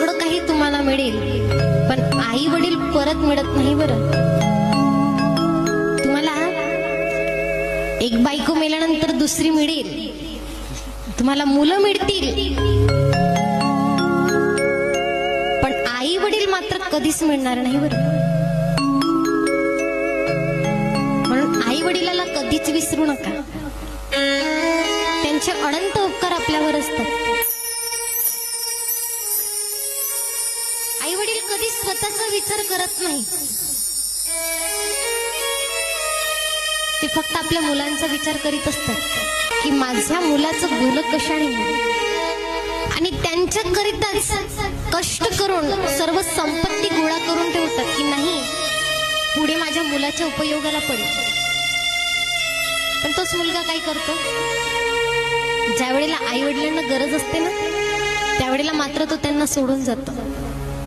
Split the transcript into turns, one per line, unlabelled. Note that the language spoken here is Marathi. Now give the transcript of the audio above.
सगळं काही तुम्हाला मिळेल, पण आई वडील परत मिळत नाही बरं. तुम्हाला एक बायको मेल्यानंतर दुसरी मिळेल, तुम्हाला मुलं मिळतील, पण आई वडील मात्र कधीच मिळणार नाही बरं. म्हणून आई वडिलाला कधीच विसरू नका. त्यांचे अनंत उपकार आपल्यावर असतात. आई वडील कधी स्वतःचा विचार करत नाही, ते फक्त आपल्या मुलांचा विचार करीत असतात की माझ्या मुलाचं भलं कशाने होईल, आणि त्यांच्याकरिताच कष्ट करून सर्व संपत्ती गोळा करून ठेवतात की नाही पुढे माझ्या मुलाच्या उपयोगाला पडेल. पण तोच मुलगा काय करतो, ज्या वेळेला आई वडिलांना गरज असते ना त्यावेळेला मात्र तो त्यांना सोडून जातो.